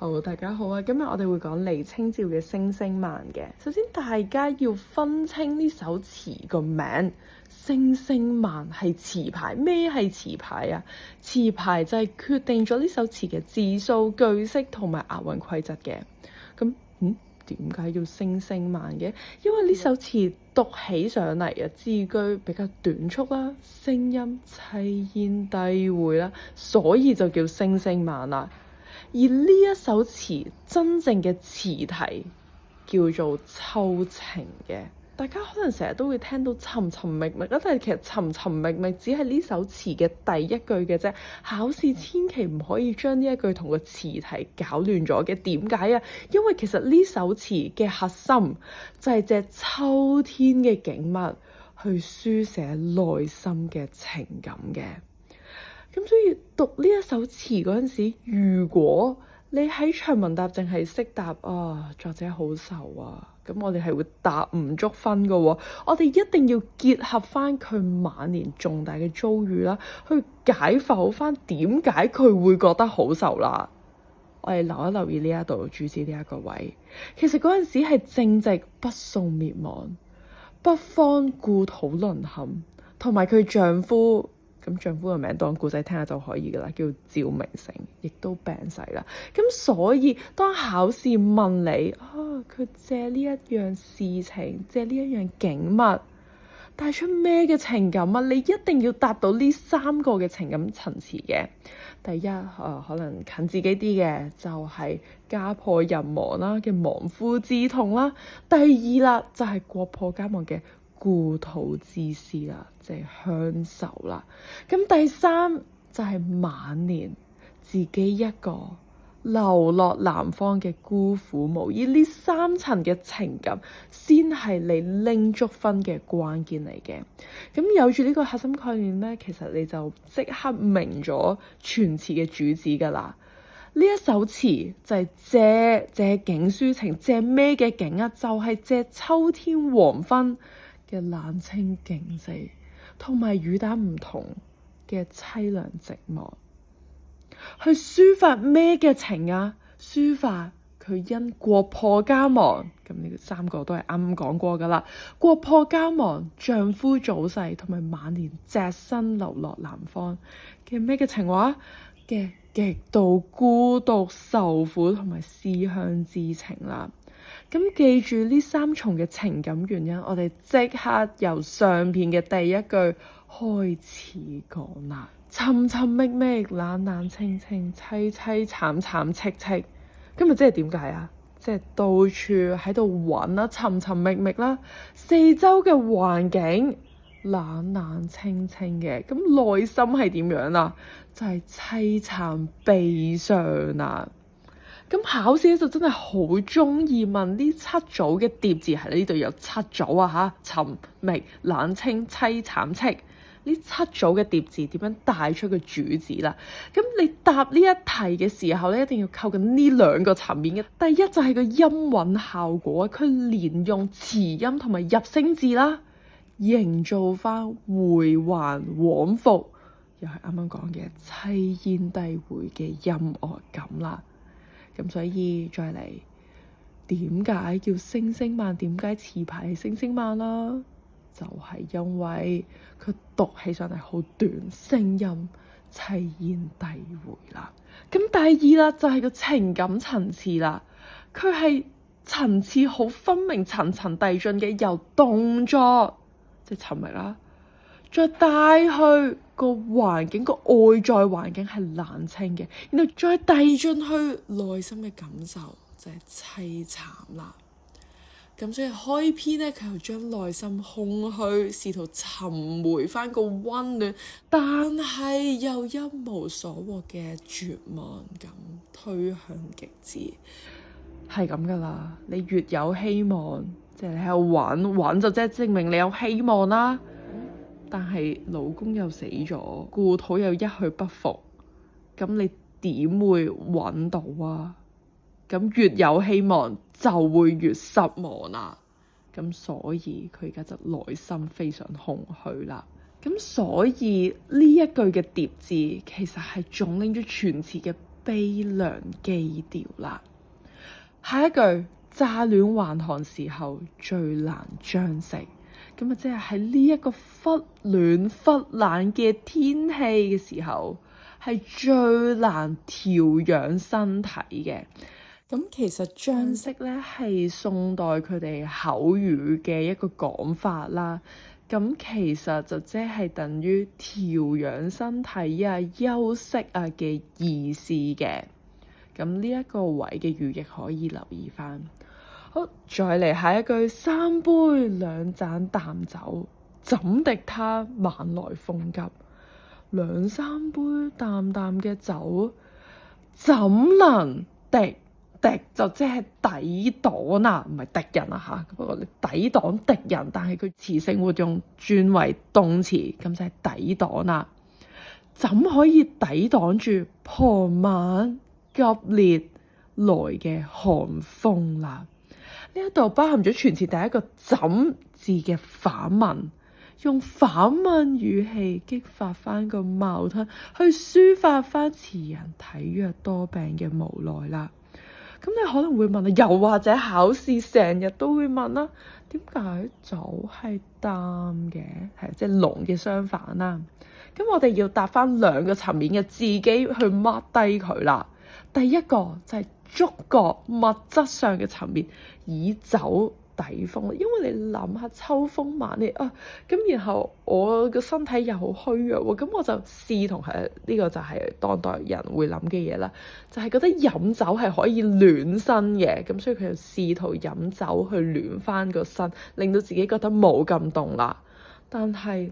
好，大家好啊！今日我哋會講李清照嘅《星星漫》嘅。首先，大家要分清呢首詞個名《星星漫》係詞牌。咩係詞牌啊？詞牌就係決定咗呢首詞嘅字數、句式同埋押韻規則嘅。咁點解叫星星漫嘅？因為呢首詞讀起上嚟啊，字句比較短促啦，聲音凄咽低會啦，所以就叫星星漫啦。而呢一首詞真正嘅詞題叫做秋情嘅。大家可能成日都會聽到尋尋覓覓啦，但係其實尋尋覓覓只係呢首詞嘅第一句嘅啫。考試千祈唔可以將呢一句同個詞題搞亂咗嘅。點解啊？因為其實呢首詞嘅核心就係借秋天嘅景物去書寫內心嘅情感嘅。咁所以讀呢一首詞嗰陣時，如果你喺長文答淨係識答作者好愁啊，咁我哋係會答唔足分㗎喎。我哋一定要結合翻佢晚年重大嘅遭遇啦，去解剖翻點解佢會覺得好愁啦。我哋留意呢一度主旨呢一個位，其實嗰陣時係正值北宋滅亡，北方故土淪陷，同埋佢丈夫。咁丈夫嘅名當故仔聽下就可以噶啦，叫趙明誠，亦都病逝啦。咁所以當考試問你佢借呢一樣事情，借呢一樣景物，帶出咩嘅情感啊？你一定要達到呢三個嘅情感層次嘅。第一，可能近自己啲嘅就係家破人亡啦嘅亡夫之痛啦。第二啦，就係國破家亡嘅故土之思啦，即係鄉愁啦。咁第三就係晚年自己一個流落南方嘅孤苦無依。呢三層嘅情感先係你拎足分嘅關鍵嚟嘅。咁有住呢個核心概念呢，其實你就即刻明咗全詞嘅主旨噶啦。呢一首詞就係借景抒情，借咩嘅景啊？就係借秋天黃昏嘅冷清景色，同埋雨打唔同嘅淒涼寂寞，去抒發咩嘅情啊？抒發佢因國破家亡，咁呢三個都係啱啱講過噶啦。國破家亡，丈夫早逝，同埋晚年隻身流落南方嘅咩嘅情話嘅極度孤獨、受苦同埋思鄉之情啦。咁記住呢三重嘅情感原因，我哋即刻由上篇嘅第一句開始講啦。尋尋覓覓，冷冷清清，淒淒慘慘戚戚。咁咪即係點解啊？即係到處喺度揾啦，尋尋覓覓啦，四周嘅環境冷冷清清嘅，咁內心係點樣啊？就係凄慘悲傷啊！咁考試咧就真係好中意問呢七組嘅疊字，喺呢度有七組啊嚇，尋覓冷清凄慘戚呢七組嘅疊字點樣帶出個主旨啦？咁你答呢一題嘅時候咧，一定要扣緊呢兩個層面嘅。第一就係個音韻效果，佢連用詞音同埋入聲字啦，營造翻回環往復，又係啱啱講嘅凄咽低會嘅音樂感啦。咁所以再嚟，點解叫星星漫？點解詞牌係星星漫啦？就係因為佢讀起上嚟好短，聲音凄咽低會啦。咁第二啦，就係個情感層次啦，佢係層次好分明、層層遞進嘅，由動作即係尋覓啦，再帶去個環境，個外在環境係冷清嘅，然後再遞進去內心嘅感受就係凄慘啦。咁所以開篇咧，佢又將內心空虛，試圖尋回翻個溫暖，但係又一無所獲嘅絕望感推向極致，係咁噶啦。你越有希望，即係你喺度揾就即係證明你有希望啦。但係老公又死咗，故土又一去不復，咁你點會揾到啊？咁越有希望就會越失望啦。咁所以佢而家就內心非常空虛啦。咁所以呢一句嘅疊字其實係總領咗全詞嘅悲涼寄調啦。下一句，乍暖還寒時候最難將息。咁啊，即係喺呢一個忽暖忽冷嘅天氣嘅時候，係最難調養身體嘅。咁其實將息咧係宋代佢哋口語嘅一個講法啦。咁其實就即係等於調養身體啊、休息啊嘅意思嘅。咁呢一個位嘅語譯可以留意返。好，再嚟下一句，三杯兩盞淡酒，怎敵他晚來風急。兩三杯淡淡嘅酒，怎能敵？敵就即係抵擋啊，唔係敵人啊嚇。不過你抵擋敵人，但係佢詞性活用轉為動詞，咁就係抵擋啦。怎可以抵擋住傍晚急烈來嘅寒風啦？呢一度包含咗全詞第一個怎字嘅反問，用反問語氣激發翻個矛盾，去抒發翻詞人體弱多病嘅無奈啦。咁你可能會問啊，又或者考試成日都會問啦，點解酒係淡嘅？係即係濃嘅相反啦。咁我哋要答翻兩個層面嘅，自己去 mark 低佢啦。第一個就係觸覺物質上嘅層面，以酒抵風。因為你諗下秋風猛烈啊，咁然後我個身體又好虛弱喎，咁我就試同係呢個就係當代人會諗嘅嘢啦，就係覺得飲酒係可以暖身嘅，咁所以佢就試圖飲酒去暖翻個身，令到自己覺得冇咁凍啦。但係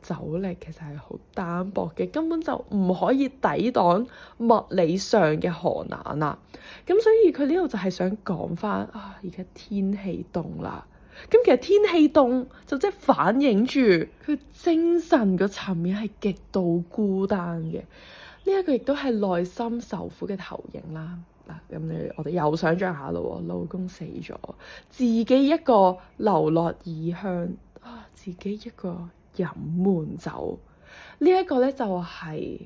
酒力其實係好單薄嘅，根本就唔可以抵擋物理上嘅寒冷啦。咁所以佢呢度就係想講翻啊，而家天氣凍啦。咁其實天氣凍就即係反映住佢精神個層面係極度孤單嘅。呢一個亦都係內心受苦嘅投影啦。嗱，咁我哋又想像下咯，老公死咗，自己一個流落異鄉啊，自己一個飲悶酒，呢一個咧就係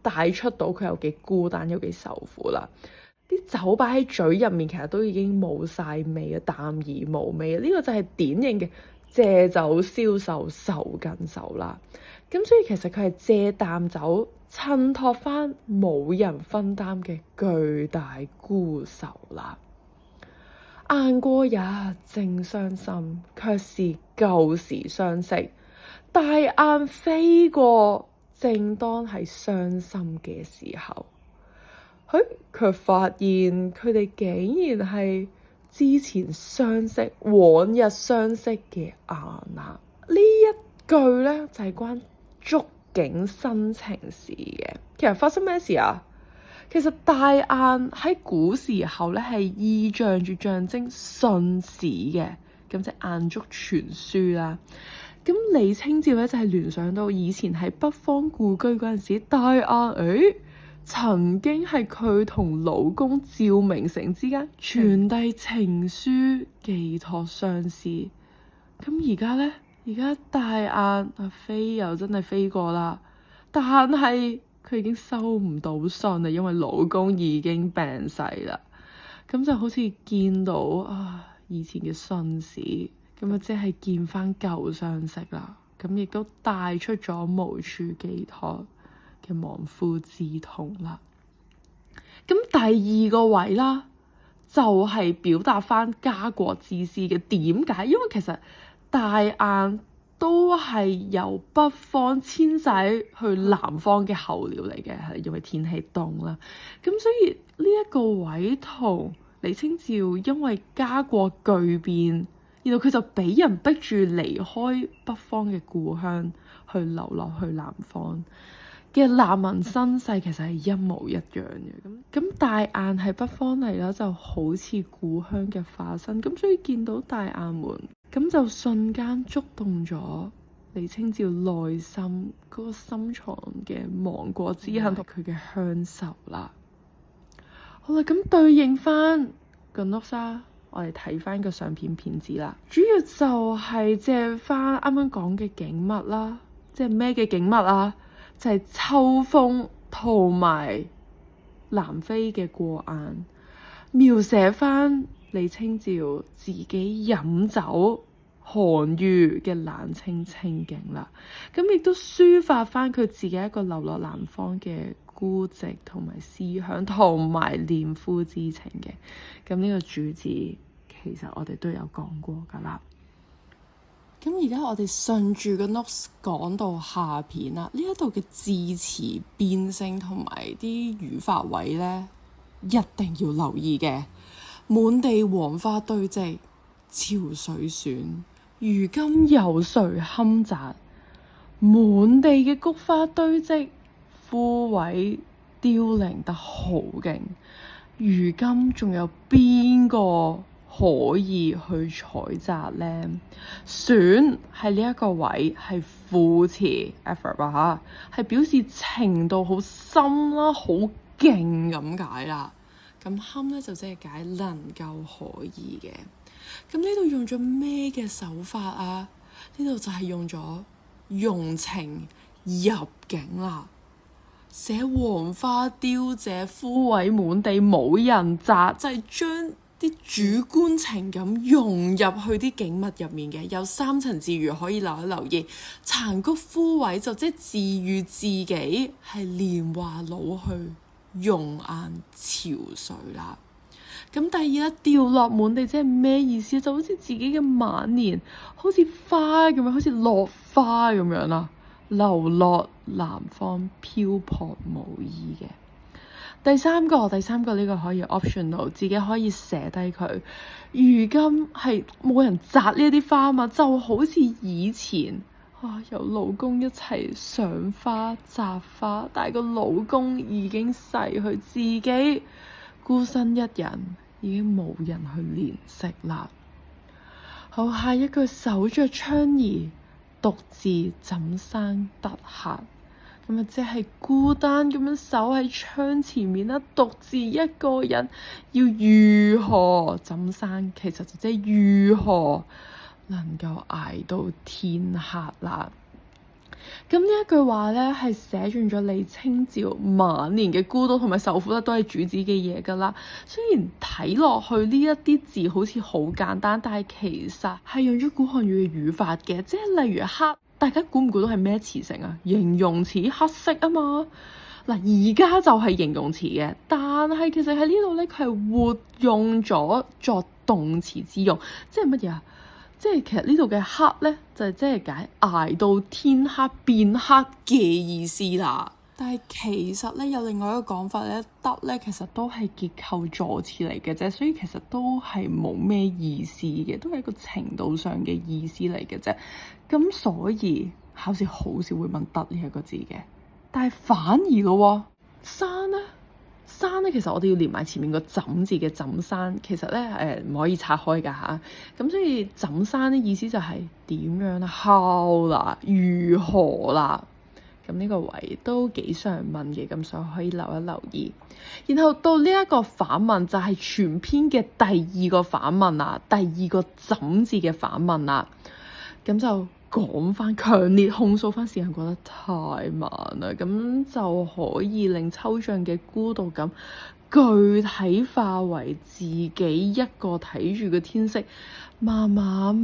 帶出到佢有幾孤單，有幾受苦啦。啲酒擺喺嘴入面，其實都已經冇晒味啊，淡而無味啊。呢個就係典型嘅借酒消愁，愁更愁啦。咁所以其實佢係借啖酒襯托翻冇人分擔嘅巨大孤愁啦。雁過也，正傷心，卻是舊時相識。大雁飛過，正當係傷心嘅時候，佢發現佢哋竟然係之前相識、往日相識嘅雁啊！呢一句咧就係關觸景生情事嘅。其實發生咩事啊？其實大雁喺古時候咧係意象住象徵信使嘅，咁即係雁竹傳書啦。咁李清照咧就係聯想到以前喺北方故居嗰陣時，大雁曾經係佢同老公趙明誠之間傳遞情書，寄託相思。咁而家咧，而家大雁飛又真係飛過啦，但係佢已經收唔到信啦，因為老公已經病逝啦。咁就好似見到以前嘅信使，咁啊即係見翻舊相識啦。咁亦都帶出咗無處寄託嘅亡夫之痛啦。咁第二個位啦，就係表達翻家國之思嘅。點解？因為其實大雁都係由北方遷徙去南方嘅候鳥嚟嘅，係因為天氣凍啦。咁所以呢一個位同李清照因為家國巨變，然後佢就俾人逼住離開北方嘅故鄉，去流落去南方嘅難民身世，其實係一模一樣嘅。咁大雁喺北方嚟啦，就好似故鄉嘅化身。咁所以見到大雁們，咁就瞬間觸動咗李清照內心嗰個深藏嘅亡國之恨同佢嘅鄉愁啦。好啦，咁對應翻雁碌沙，我哋睇翻個相片片子啦。主要就係借翻啱啱講嘅景物啦，即係咩嘅景物啊？就係秋風同埋南非嘅過晏，描寫翻李清照自己飲酒韓愈嘅冷清清景啦。咁亦都抒發翻佢自己一個流落南方嘅孤寂同埋思鄉同埋戀夫之情嘅。咁呢個主旨其實我哋都有講過噶啦。咁而家我哋順住個 notes 講到下片啦，呢一度嘅字詞變性同埋啲語法位呢，一定要留意嘅。滿地黃花堆積，潮水損，如今有誰堪摘？滿地嘅菊花堆積，枯萎凋零得好勁。如今仲有邊個可以去採摘呢？損係呢一個位係副詞 effort 啊，係表示程度好深啦，好勁咁解啦。咁堪咧就即係解能夠可以嘅。咁呢度用咗咩嘅手法啊？呢度就係用咗用情入境啦。寫黃花凋謝枯萎滿地冇人摘，就係將啲主觀情感融入去啲景物入面嘅。有三層自語可以留一留意。殘菊枯萎就即係自喻自己係年華老去，容顏憔悴啦。咁第二咧，掉落滿地即係咩意思？就好似自己嘅晚年好似花咁樣，好似落花咁樣啦，流落南方漂泊無依嘅。第三個呢個可以 optional， 自己可以寫低佢。如今係冇人摘呢啲花嘛，就好似以前有老公一齊賞花摘花，但係個老公已經逝去，自己孤身一人，已經冇人去憐惜啦。好，下一句，守着窗兒，獨自怎生得客？咁啊，即係孤單咁樣守喺窗前面啦，獨自一個人，要如何怎生？其實就即係如何能夠捱到天黑啦。咁呢一句話咧，係寫中咗李清照晚年嘅孤獨同埋受苦咧，都係主旨嘅嘢噶啦。雖然睇落去呢一啲字好似好簡單，但係其實係用咗古漢語嘅語法嘅，即係例如黑，大家估唔估到係咩詞性啊？形容詞黑色啊嘛。嗱，而家就係形容詞嘅，但係其實喺呢度咧，佢係活用咗作動詞之用，即係乜嘢啊？即係其實呢度嘅黑咧，就係即係解捱到天黑變黑嘅意思啦。但係其實咧，有另外一個講法咧，得咧其實都係結構助詞嚟嘅啫，所以其實都係冇咩意思嘅，都係一個程度上嘅意思嚟嘅啫。咁所以考試好少會問得呢一個字嘅，但係反而咯，山咧。山咧，其實我哋要連埋前面個枕字嘅枕山，其實咧唔可以拆開㗎嚇。咁所以枕山咧意思就係點樣啦、how 啦、如何啦。咁呢個位都幾常問嘅，咁所以可以留一留意。然後到呢一個反問就係全篇嘅第二個反問啦，第二個枕字嘅反問啦。咁就講翻強烈控訴翻時間過得太慢啦，咁就可以令抽象嘅孤獨感具體化為自己一個睇住個天色，慢慢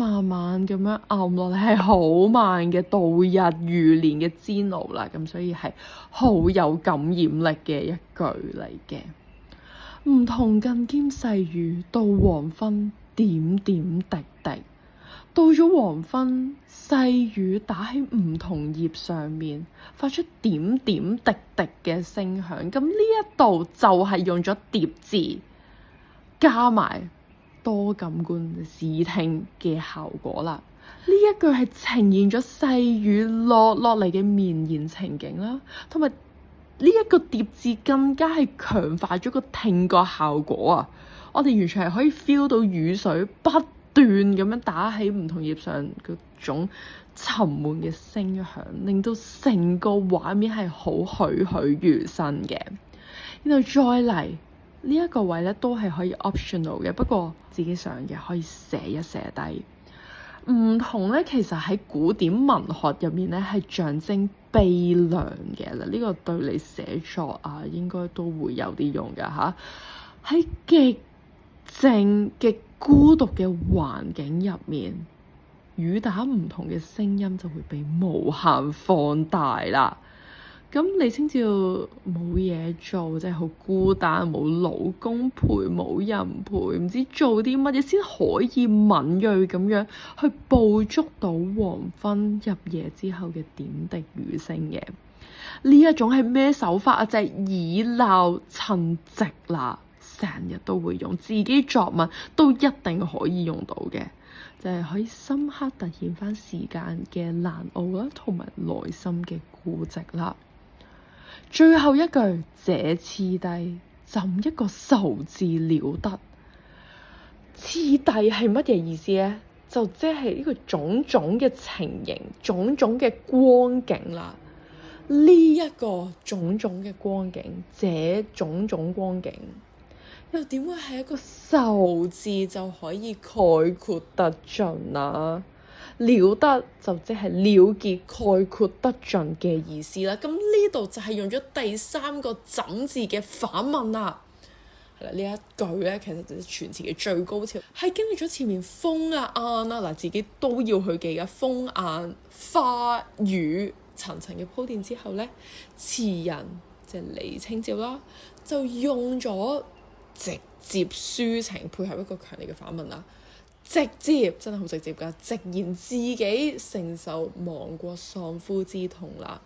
咁樣暗落嚟，係好慢嘅度日如年嘅煎熬啦。咁所以係好有感染力嘅一句嚟嘅。梧桐更兼細雨，到黃昏點點滴滴。到咗黃昏，細雨打喺梧桐葉上面，發出點點滴滴嘅聲響。咁呢一度就係用咗疊字，加埋多感官視聽嘅效果啦。呢一句係呈現咗細雨落嚟嘅綿延情景啦，同埋呢一個疊字更加係強化咗個聽覺效果啊！我哋完全係可以 feel 到雨水不斷咁樣打喺梧桐葉上嗰種沉悶嘅聲響，令到成個畫面係好栩栩如生嘅。然後再嚟呢一個位咧，都係可以 optional 嘅，不過自己想嘅可以寫一寫低。梧桐咧，其實喺古典文學入面咧係象徵悲涼嘅啦，呢個對你寫作啊應該都會有啲用㗎嚇。喺極靜極孤獨嘅環境入面，雨打唔同嘅聲音就會被無限放大啦。咁李清照冇嘢做，即係好孤單，冇老公陪，冇人陪，唔知做啲乜嘢先可以敏鋭咁樣去捕捉到黃昏入夜之後嘅點滴雨聲嘅。呢一種係咩手法啊？就係以鬧襯席啦，成日都會用，自己作文都一定可以用到嘅，就係可以深刻突顯翻時間嘅難熬啦，同埋內心嘅孤寂啦。最後一句，這次第怎一個愁字了得？次第係乜嘢意思咧？就即係呢個種種嘅情形，種種嘅光景啦。呢一個種種嘅光景，這種種光景，又點會係一個愁字就可以概括得盡啊？了得就即係了結、概括得盡嘅意思啦。咁呢度就係用咗第三個怎字嘅反問啦。係啦，呢一句咧，其實就係全詞嘅最高潮，係經歷咗前面風啊、雁啊，自己都要去記嘅風雁、花雨層層嘅鋪墊之後咧，詞人即係李清照啦，就用咗直接抒情配合一個強烈嘅反問啦。直接真係好直接㗎，直言自己承受亡國喪夫之痛啦，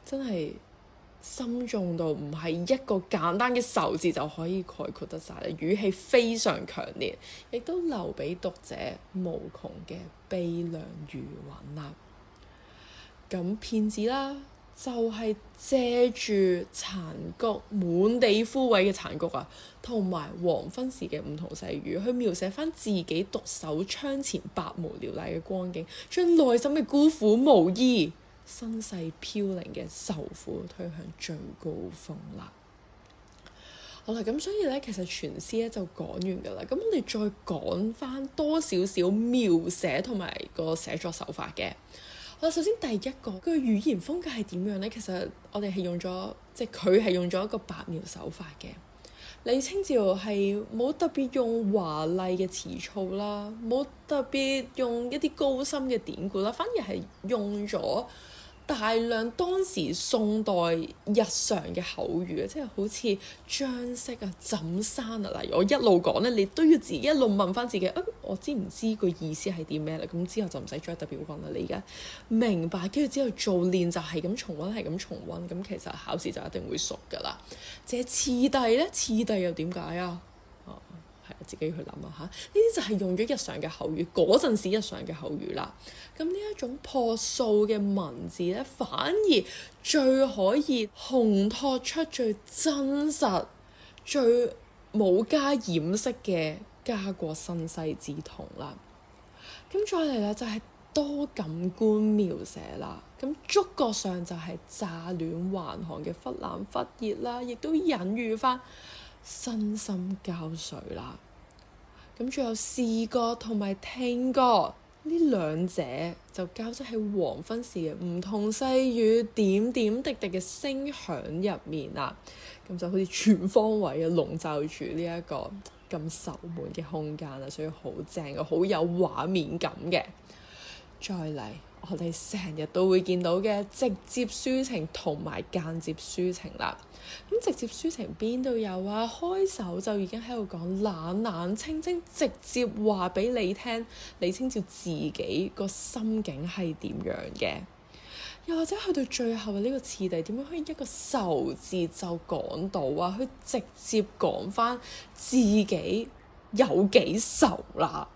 真係深重到唔係一個簡單嘅愁字就可以概括得晒啦，語氣非常強烈，亦都留俾讀者無窮嘅悲涼餘韻啦。咁騙子啦，就係借住殘谷滿地枯萎嘅殘谷啊，同埋黃昏時嘅梧桐細雨，去描寫翻自己獨守窗前百無聊賴嘅光景，將內心嘅孤苦無依、身世飄零嘅愁苦推向最高峰啦。好啦，咁所以咧，其實全詩咧就講完㗎啦。咁我哋再講翻多少少描寫同埋個寫作手法嘅。首先第一個，佢嘅語言風格係點樣咧？其實我哋係用咗，即係佢係用咗一個白描手法嘅。李清照係冇特別用華麗嘅詞藻啦，冇特別用一啲高深嘅典故啦，反而係用咗大量當時宋代日常嘅口語啊，即係好似將息啊、怎生啊。嗱，我一路講咧，你都要自己一路問翻自己，我知唔知個意思係啲咩咧？咁之後就唔使再特別講啦。你而家明白，跟住之後做練就係咁重溫，係咁重溫，咁其實考試就一定會熟噶啦。這次第咧，次第又點解啊？自己去諗啊嚇，呢啲就係用咗日常嘅口語，嗰陣時日常嘅口語啦。咁呢一種樸素嘅文字咧，反而最可以烘托出最真實、最冇加掩飾嘅家國身世之痛啦。咁再嚟啦，就係多感官描寫啦。咁觸覺上就係乍暖還寒嘅忽冷忽熱啦，亦都隱喻翻身心交瘁啦。咁仲有視覺同埋聽覺呢兩者就交織喺黃昏時嘅梧桐細雨點點滴滴嘅聲響入面啦。咁就好似全方位嘅籠罩住呢一個咁愁悶嘅空間啦，所以好正嘅，好有畫面感嘅。再嚟，我哋成日都會見到嘅直接抒情同埋間接抒情啦。咁直接抒情邊度有啊？開首就已經喺度講冷冷清清，直接話俾你聽李清照自己個心境係點樣嘅。又或者去到最後嘅呢個次第，點樣可以一個愁字就講到啊？去直接講翻自己有幾愁啦。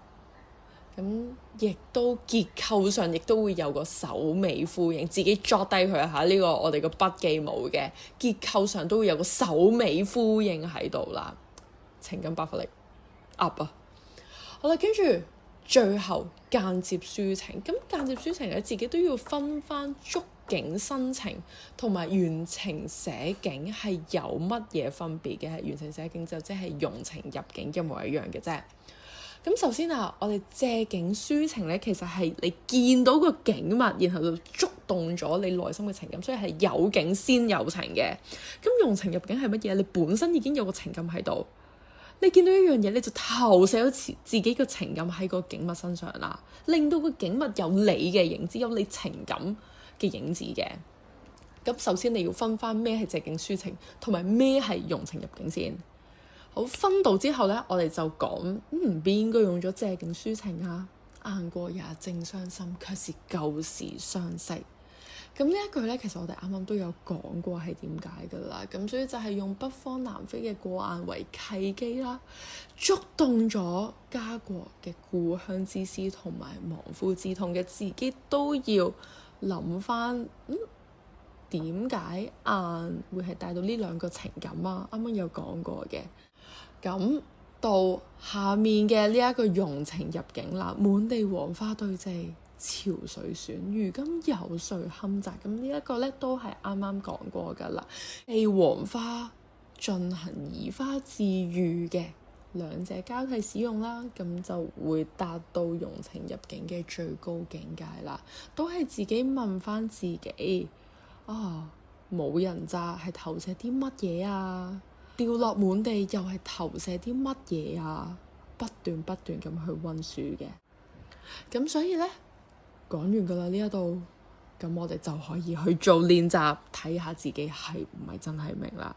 咁亦都結構上亦都會有個首尾呼應，自己作低佢嚇，呢個我哋個筆記冇嘅，結構上都會有個首尾呼應喺度啦，情感爆發力 up 啊！好啦，跟住最後間接抒情，咁間接抒情咧，自己都要分翻觸景生情同埋原情寫景係有乜嘢分別嘅？原情寫景就即係用情入境一模一樣嘅啫。咁首先啊，我哋借景抒情咧，其實係你見到個景物，然後就觸動咗你內心嘅情感，所以係有景先有情嘅。咁用情入景係乜嘢？你本身已經有個情感喺度，你見到一樣嘢，你就投射咗自己嘅情感喺個景物身上啦，令到個景物有你嘅影子，有你情感嘅影子嘅。咁首先你要分翻咩係借景抒情，同埋咩係用情入景先。好，分到之後呢，我哋就講邊個用咗借景抒情啊？雁過也正傷心，卻是舊時相識。咁呢一句呢，其實我哋啱啱都有講過係點解㗎啦。咁所以就係用北方南飛嘅過雁為契機啦，觸動咗家國嘅故鄉之思同埋亡夫之痛嘅自己，都要諗翻點解雁會係帶到呢兩個情感啊？啱啱有講過嘅。咁到下面嘅呢一個用情入景啦，滿地黃花對借潮水選，如今有誰堪摘？咁呢一個咧都係啱啱講過㗎啦。地黃花進行移花自喻嘅兩者交替使用啦，咁就會達到用情入景嘅最高境界啦。都係自己問翻自己冇人咋係投射啲乜嘢啊？掉落滿地又係投射啲乜嘢啊？不斷咁去溫書嘅。咁所以呢，講完㗎啦呢一度，咁我哋就可以去做練習，睇下自己係唔係真係明啦。